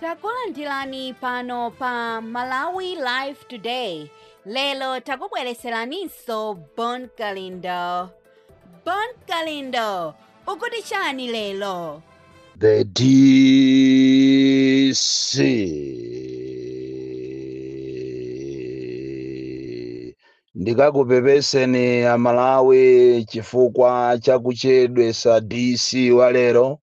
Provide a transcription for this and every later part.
Takulandirani pano pa Malawi Live Today. Lelo takubwereseraninso Bon Kalindo. Bon Kalindo, ukuti chani lelo? The DC. Ndikakupepeseni Amalawi chifukwa chakuchedwesa DC walero.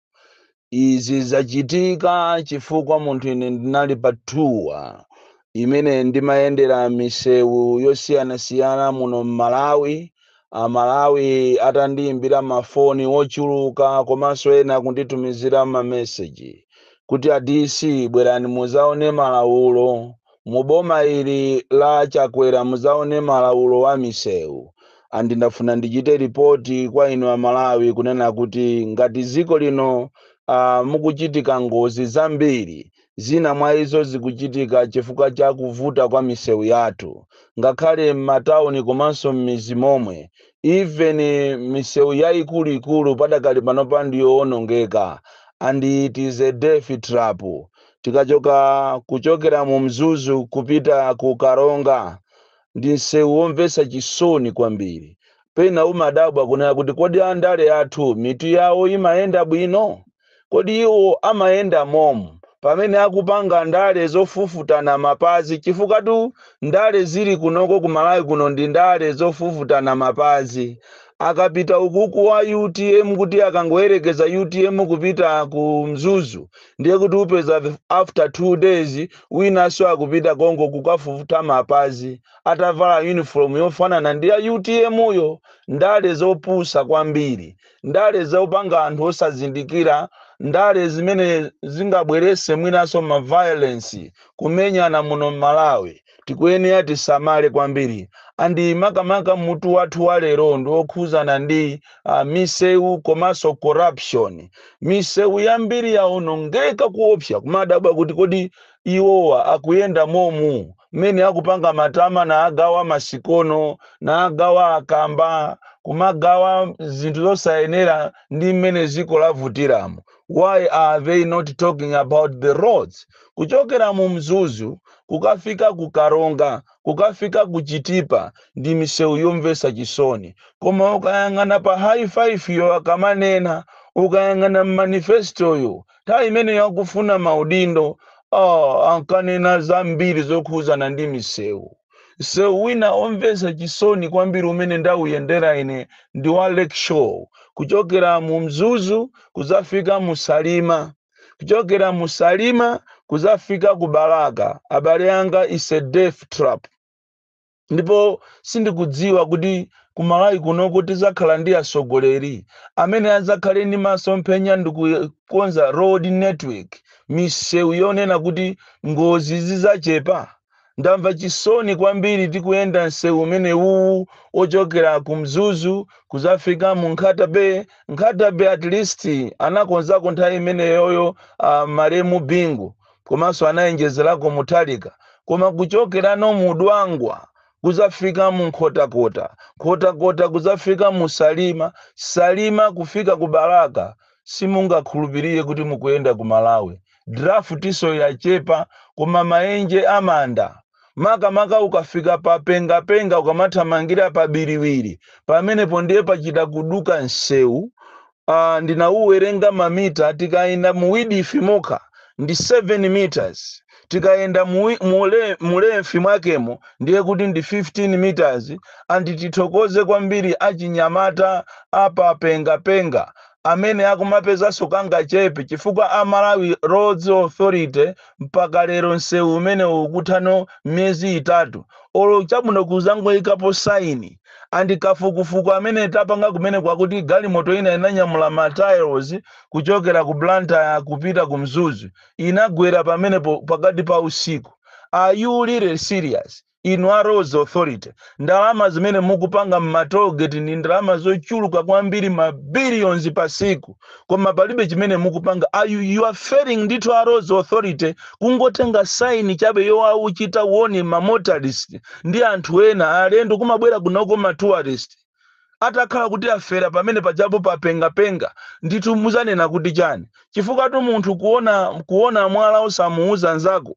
Izi zachitika chifukwa munthu ine ndinali patuwa imene ndimayendera misewu yosiyanasiyana muno m'Malawi. Amalawi atandiyimbira mafoni ochuluka komanso ena kunditumizira mameseji kuti a DC bwerani muzaone malawulo mu boma ili la Chakwera, muzaone malawulo wa misewu. Ndinafuna ndichite ripoti kwa inu Amalawi kunena kuti ngati dziko lino mukuchitika ngozi zambiri, zina mwa izo zikuchitika chifukwa cha kuvuta kwa misewu yathu, ngakhale m'matauni komanso m'mizi momwe. Even misewu yayikuluikulu padakali panopa ndiyowonongeka, and it is a death trap. Kuchokera mu Mzuzu kupita ku Karonga ndi msewu womvetsa chisoni kwambiri. Pena umadabwa kunena kuti kodi andale athu mitu yawo imayenda bwino? Kodi iwo amayenda momu pamene akupanga ndale zofufutana mapazi, chifukwa tu ndale zili kunoko ku Malawi kuno ndi ndale zofufutana mapazi. Akapita ukuku wa UTM kuti akangoyerekeza UTM kupita ku Mzuzu, ndiye kuti upeza after 2 days winaso akupita Kongo kukafufuta mapazi atavala uniform yofanana ndi ya UTM uyo. Ndale zopusa kwambiri, ndale zopanga anthu osazindikira, ndale zimene zingabwerese mwinaso ma violence kumenyana muno Malawi. Tikuyenera tisamale kwambiri. Andi makamaka mutu wathu walero ndi okhuzana ndi misewu komanso corruption. Misewu yambiri yaonongeka kuopsa, kumadabwa kuti kodi iwowa akuyenda momu mene akupanga matama na agawa masikono na agawa akamba kumagawa zinthu zosayenera ndi mmene ziko lavutiramo. Why are they not talking about the roads? Kuchokera mu Mzuzu kukafika ku Karonga kukafika ku Chitipa ndi misewu yomvetsa chisoni. Koma ukayang'ana pa high five yo akamanena, ukayang'ana manifesto yo ta imene yakufuna maudindo, ankanena zambiri zokhuzana ndi misewu. So wina omvetsa chisoni kwambiri umene ndawuyendera ine ndi wa Lake Show. Kuchokera mu Mzuzu kuzafika mu Salima, kuchokera mu Salima kuzafika ku Baraka. Abale yanga is a death trap. Ndipo sindikudziwa kuti ku Malawi kuno kuti zakhala ndi asogoleri amene azakhale ndi masomphenya ndikukonza road network, misewu yonena kuti ngozi zizachepa. Ndamva chisoni kwambiri tikuyenda msewu umene uwu ochokera ku Mzuzu kuzafika mu Nkhatabe. Nkhatabe at least anakonzako nthawi imene yoyo Maremu Bingu komanso anayenjezerako Mutalika. Koma kuchokera no mu Dwangwa kuzafika mu Nkhotakota, Nkhotakota kuzafika mu Salima, Salima kufika ku Baraka. Simungakhulupirire kuti mukuyenda ku Malawi. Draft iso yachepa koma maenje amanda. Makamaka ukafika pa penga ukamathamangira pa biriwiri, pamenepo ndiye pachita kuduka nsewu. Ndinauwerenga mamita, tikaenda muwidifi moka ndi 7 meters, tikaenda mulefi mwakemo ndiye kuti ndi 15 meters. Andi tithokoze kwambiri achinyamata apa penga amene akumapeza sokanga chepe chifukwa Amalawi Roads Authority mpaka lero nsewu umene ukuthano myezi 3 olo chabuno kuzangoyikapo saini. Andi kafukufuku amene tapanga kumene kwakuti galimoto ina inanyamula matires kuchokera ku Blantyre kupita ku Mzuzu inagwera pamene pakati pa usiku. Are you really serious? Inu a Roads Authority, ndalama zimene mukupanga m'matologeti ndi ndalama zochuluka kwambiri ma billions pa siku, koma palibe chimene mukupanga. You are failing ndithu a Roads Authority kungotenga saini chabe yowa uchita uone ma motorist ndi anthu ena alendo kumabwera kunoko ma tourist. atakhala kuti afera pamene pajapo papenga nditu muzanena kuti chani chifukwa tu munthu kuona mwala osamuuza nzako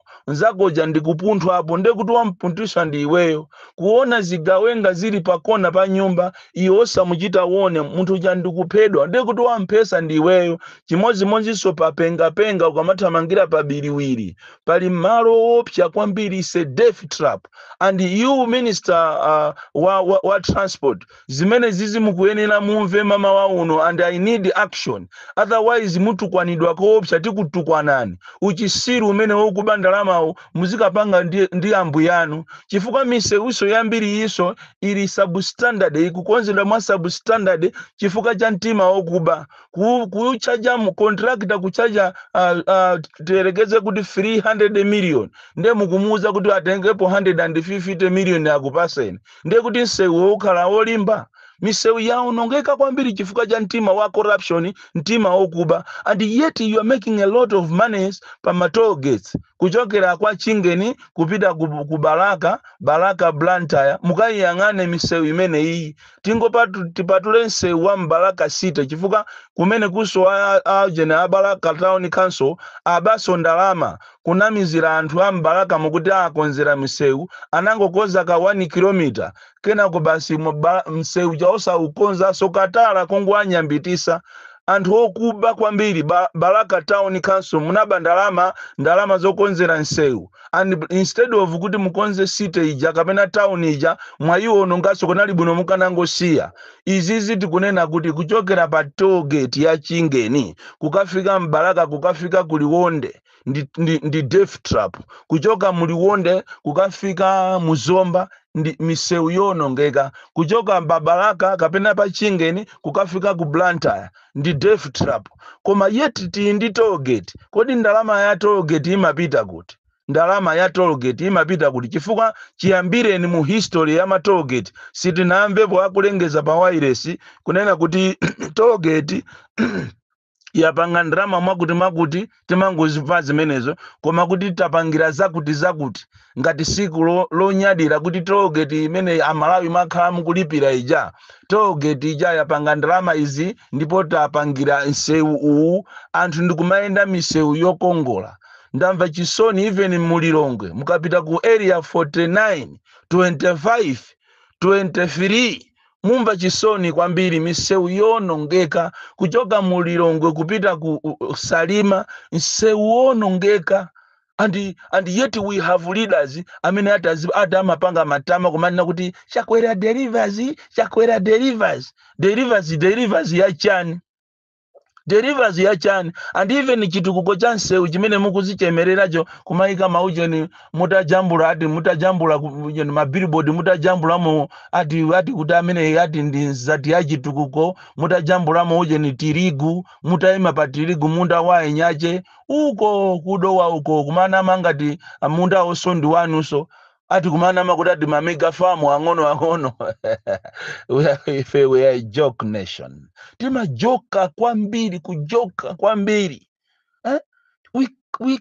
uja ndikupunthwa apo nde kuti wampunthwisa ndi iweyo kuona zigawenga zili pakona pa nyumba iyo osamuchita wone munthu uja ndikuphedwa nde kuti wamphesa ndi iweyo chimodzimodzinso papenga ukamathamangira pabiliwiri pali malo opsa kwambiri is a death trap. And you minister wa transport zimene zizi mukuyenera mumve mama wa uno and I need action otherwise mutu kwanidwa koopsa tikutukwanani uchisiru umene wokuba ndalama muzikapanga ndi ambu yanu chifukwa misewuso yambiri iso ili substandard ikukonzedwa mwa substandard chifukwa cha mtima wokuba kuchaja mu contractor kuchaja terekeze kuti 300 million nde mukumuza kuti atengepo 150 million yakupaseni nde kuti nsewu ukhala olimba misewu yaonongeka kwambiri chifukwa cha mtima wa corruption mtima wokuba and yet you are making a lot of money pa toll gates kuchokera kwa Chingeni kupita ku Baraka Blantyre mukayang'ane misewu imene iyi tipatule nsewu wa Baraka City chifukwa kumene kuso agent a Baraka Town Council abaso ndalama kunamizira anthu a Baraka mukuti akonzera misewu anangokoza ka 1 km kena kubasi msewu jaosa ukonza sokatala kongwa nyambitisa anthu okuba kwambiri Baraka Town Council munaba ndalama zokonzera nsewu and instead of kuti mukonze city ija kapena town ija mwayiwono ngaso kunali bwino mukanangosiya izizi tikunena kuti kuchokera pa toll gate ya Chingeni kukafika Mbaraka kukafika kuliwonde ndi death trap kuchoka muliwonde kukafika Muzomba ndi misewu yonongeka kuchoka Baraka kapena pa Chingeni kukafika ku Blantyre ndi death trap koma yeti ndi toll gate kodi ndalama ya toll gate imapita kuti ndalama ya toll gate imapita kuti chifukwa chiyambireni mu history ya ma toll gate sitinamvepo akulengeza pa wireless kunena kuti toll gate yapanga ndrama mwakuti timangozimva zimenezo koma kuti tapangira zakuti ngati siku lonyadira kuti toll gate imene amalawi makhala mukulipira ija toll gate ija yapanga ndrama izi ndipo tapangira nsewu uwu anthu ndikumayenda misewu yokongola ndamva chisoni even mulilongwe mukapita ku area 49 25 23 mumva chisoni kwambiri misewu yonongeka kuchoka mulilongwe kupita ku Salima msewu wonongeka and yet we have leaders amene atamapanga matama kumanena kuti chakwera delivers ya chani delivers ya chani and even chitukuko cha nsewu chimene mukuzichemereracho kumaika maujeni mutajambula mabillboard mutajambulamo ati kuti amene ati ndi zati ya chitukuko mutajambulamo ujeni tirigu mutaima pa tirigu munda wa enyache uko kudowa uko kumana mangati munda osondi wanuso ati kumana makuti ati mamega farm ang'ono we are a joke nation tima joka kujoka kwambiri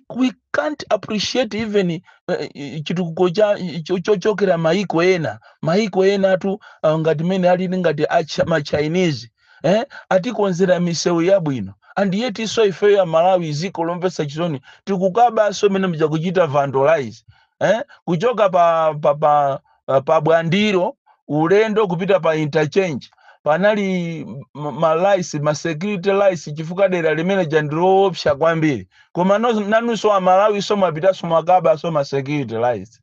we can't appreciate even chitukuko chochokera maiko ena tu ngati mene ali ngati ma Chinese atikonzera misewu yabwino and yet iso ife ya Malawi ziko lompesa chisoni tikukaba so mene mja kuchita vandalize kuchoka pa Bwandiro ulendo kupita pa interchange panali ma security lights chifuka dera limene jandiropsha kwambiri koma nanuso wa Malawi so mapita so makaba so ma security lights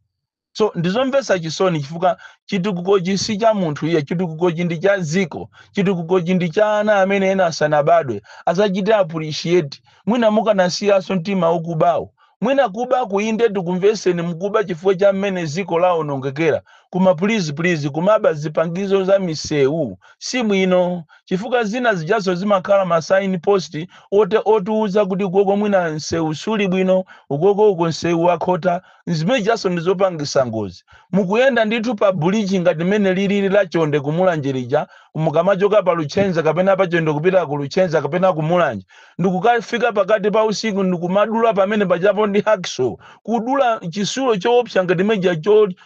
so ndizomvesa chisoni chifuka chitukuko chisi cha munthu iye chitukuko chindi cha ziko chitukuko chindi cha ana amene ena asanabadwe azachita appreciate mwina mukanasiya so mtima ukubawo mwina kuba kuinde tukumveseni mkuba chifukwa cha mmene ziko lao nongekera kuma please kumaba zipangizo za misewu si mwino chifukwa zina zijaso zimakhala ma sign post otuuza kuti ukoko mwina nsewu suli bwino ukoko nsewu wakhota zimene jaso ndizopangisa ngozi mukuyenda ndithu pa bridge ngati mene lili la Chonde kumulanjerija mukamachoka pa Luchenza kapena pa Chonde kupita ku Luchenza kapena ku Mulanje ndikukafika pakati pa usiku ndikumadula pamene pajapo ndi hakso kudula chisulo choopsa ngati meja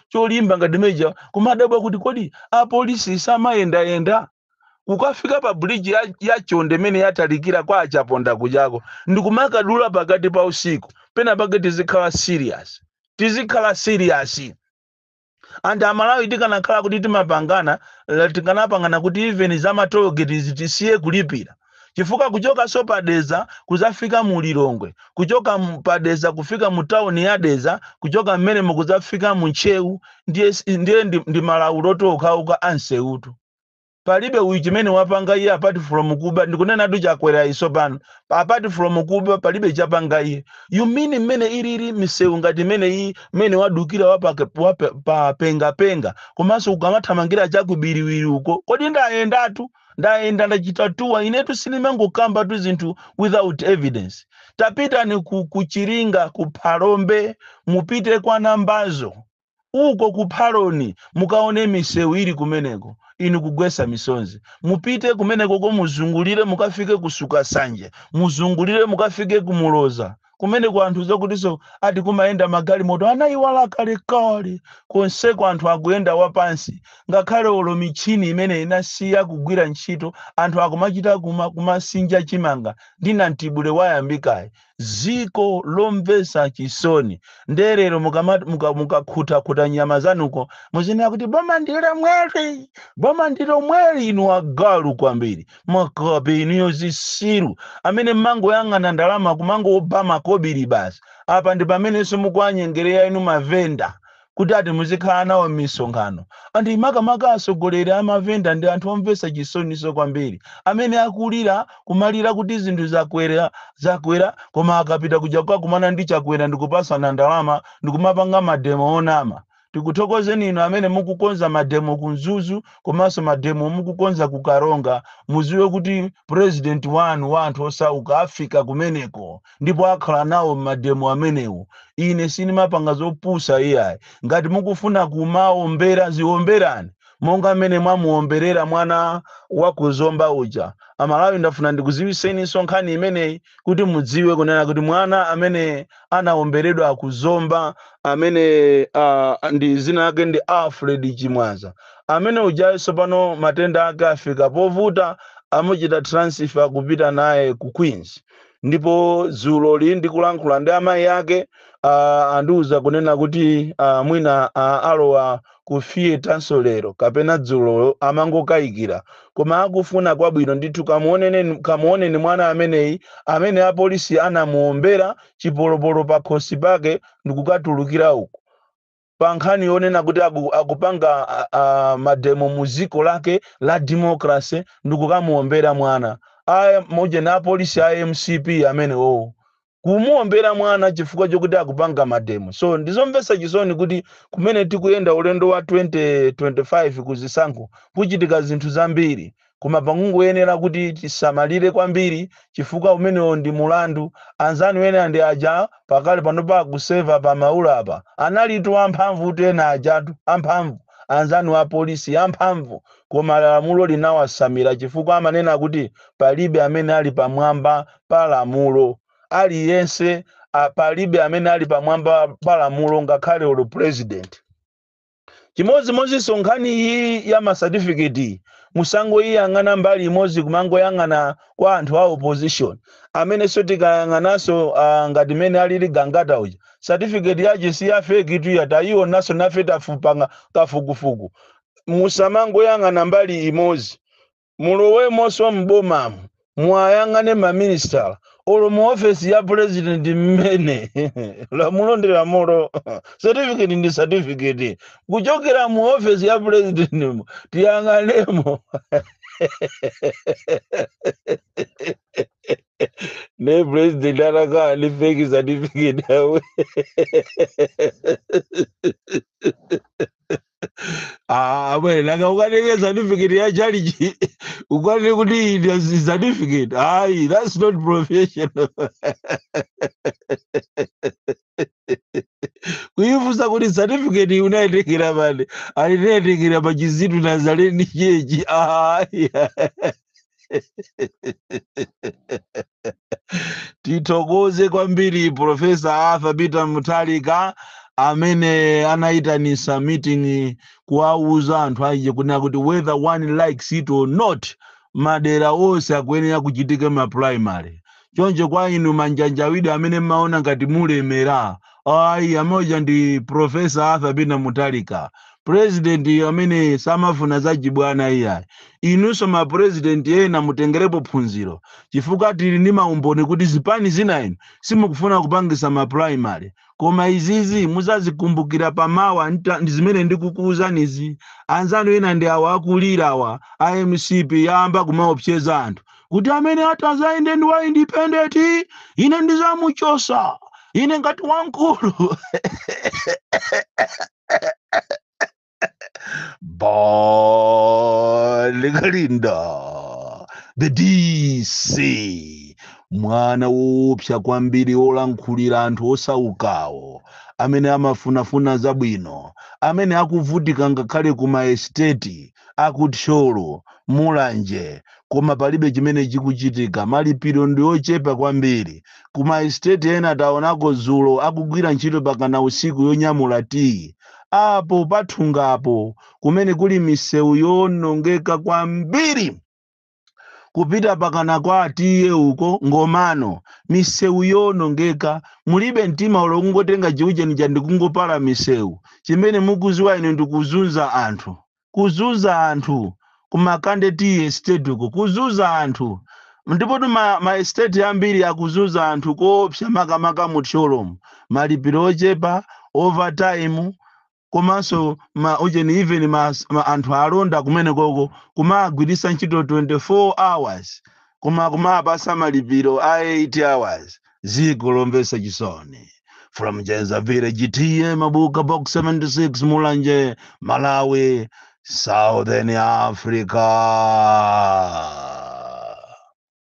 cholimba ngati meja kumadabwa kuti kodi apolisi samayenda ukafika pa bridge ya Chonde mene yatalikira kwa achaponda kujako ndikumaka dula pakati pa usiku pena pake tizikhala serious and amalawi tikanakhala kuti timapangana tikanapangana kuti even za matologeti tisiye kulipira chifuka kuchoka so padeza kuzafika mu Lilongwe kuchoka padeza kufika mu town ya Deza kuchoka mmene mukuzafika mu Nchewu ndiye ndi malawulo tokauka anseutu palibe uchimene wapanga iye apart from Kuba ndikunena tu chakwera iso pano apart from Kuba palibe chapanga iye you mean mmene ilili misewu ngati mmene wadukira wapa penga komanso ukamathamangira chakubiriwiri uko kodi ndaenda ndachitatuwa inetu sinimangokamba tu zinthu without evidence tapita ni kuchiringa kuphalombe mupite kwa Nambazo uko kuphaloni mukaone misewu ili kumeneko inu kugwesa misonzi mupite kumeneko ko muzungulire mukafike kusuka sanje muzungulire mukafike kumuloza kumene kwa anthu zokutiso ati kumaenda magali moto anayiwala kale konse kwa anthu akuyenda wapansi ngakhale olo michini imene inasiya kugwira ntchito anthu akumachita kumasinja chimanga ndina ntibule wayambikayi ziko lomvesa chisoni nderero mukakhuta nyama zanuko muzinena kuti boma ndilo mweri inu agalu kwambiri makabe inu zisiru amene mango yang'ana ndalama kumango obama kobiri basi apa ndi pamene simukwanyengereya inu mavenda kuti ati muzikhala nawo misonkhano andi makamaka asogolera amavenda ndi anthu omvesa chisoniso kwambiri amene akulira kumalira kuti zinthu zakwera koma akapita kuja kwa kumana ndi chakwera ndikupasana ndalama ndikumapanga mademo onama tikuthokozeni inu amene mukukonza mademo kunzuzu komanso mademo mukukonza kukaronga muziwe kuti president wanu wa anthu osauka afika kumeneko ndipo akhala nawo mademo amenewo ine sinimapanga zopusa iyayi ngati mukufuna kumaombera ziomberani monga mmene mwamuomberera mwana wa kuzomba uja amalawi ndafuna ndikuziwiseni nkhani imeneyi kuti mudziwe kunena kuti mwana amene anaomberedwa akuzomba amene ndi zina lake ndi Alfred Chimwaza amene ujayiso pano matenda ake afika povuta amuchita transfer kupita naye ku Queens ndipo dzulo ndikulankhula ndi amayi ake andiuza kunena kuti mwina alowa kufie tansolero kapena dzulo amangokayikira koma akufuna kwabwino ndithu kamuoneni mwana ameneyi amene apolisi anamuombera chipolopolo pa khosi pake ndikukatulukira uko pankhani yonena kuti akupanga mademo muziko lake la democracy ndikukamuombera mwana aya moja na apolisi a MCP amene kumuombera mwana chifukwa chokuti akupanga mademo so ndizomvesa chisoni kuti kumene tikuyenda ulendo wa 2025 kuzisankho kuchitika zinthu zambiri koma pangungoyenera kuti tisamalire kwambiri chifukwa umenewo ndi mulandu anzani wene ndi aja pakale panopa kuseva pa maula apa analitu amphamvu tena ajatu amphamvu anzani wa polisi amphamvu koma lamulo linawasamira chifukwa amanena kuti palibe amene ali pamwamba pa lamulo aliyense palibe amene ali pamwamba pa lamulo ngakhale olo president chimodzimodzi sonkhani hii ya certificate musango iyi yang'ana mbali imodzi kumango yang'ana kwa anthu a opposition amene sotikayang'anaso ngati mene alili Gangata uja certificate yaje si ya fake tu yatayiwo naso nafe tafupanga kafukufuku musamango yang'ana mbali imodzi mulowe moso mbomamu mwayang'ane maminister olo mu office ya president mmene lamulo ndi lamulo certificate ndi certificate kuchokera mu office ya president tiyang'anemo ne president anaka ni fake certificate yawe we laka ukaneke certificate ya charity ukaneke kuti it is certificate that's not professional kuyifusa kuti certificate unayitekera pale alinayitekera pa chizitu Nazareni chechi tithokoze kwambiri Professor Arthur Peter Mutharika amene anaitanisa meeting kuwauza anthu aje kunena kuti whether one likes it or not madera ose akuyenera kuchitika ma primary. Choncho kwa inu manjanjawidi amene mmaona ngati mulemera, ayi amoja ndi Professor Arthur Pina Mutharika, president amene samafuna zachibwana iya. Inunso ma president ena mutengerepo phunziro, chifukwa tili ndi maumboni kuti zipani zina inu simukufuna kupangisa ma primary, koma izizi muzazikumbukira pamawa. Ndi zimene ndikukuwuzanizi. Anzanu ena ndi awa akulira awa IMCP yamba kumaopseza anthu kuti amene atazainde ndi wa independent ine ndizamuchosa ine ngati wankulu. Bonkalinda the DC, mwana woopsa kwambiri olankhulira anthu osaukawo, amene amafunafuna zabwino, amene akuvutika ngakhale kuma estate akutsholo mulanje, koma palibe chimene chikuchitika. Malipiro ndi ochepa kwambiri. Kuma estate ena taonako zulo akugwira ntchito pakana usiku yonyamula tii. Apo pathungapo kumene kuli misewu yonongeka kwambiri, kupita pakana kwa atiye uko ngomano, misewu yonongeka, mulibe mtima ulo kungotenga chiucheni cha ndikungopala misewu. Chimene mukuziwa ine ndikuzunza anthu, kuzunza anthu kumakande tea estate uko, kuzunza anthu. Ndipo ma estate ambiri akuzunza anthu koopsa makamaka mutsholomu, malipiro ochepa, overtime, komanso ujeni even ma anthu alonda kumene koko kumagwirisa ntchito 24 hours, kumapasa malipiro 8 hours. Ziko lomvesa chisoni. From Jenza Village, TM Mabuka Box 76, Mulanje, Malawi, Southern Africa.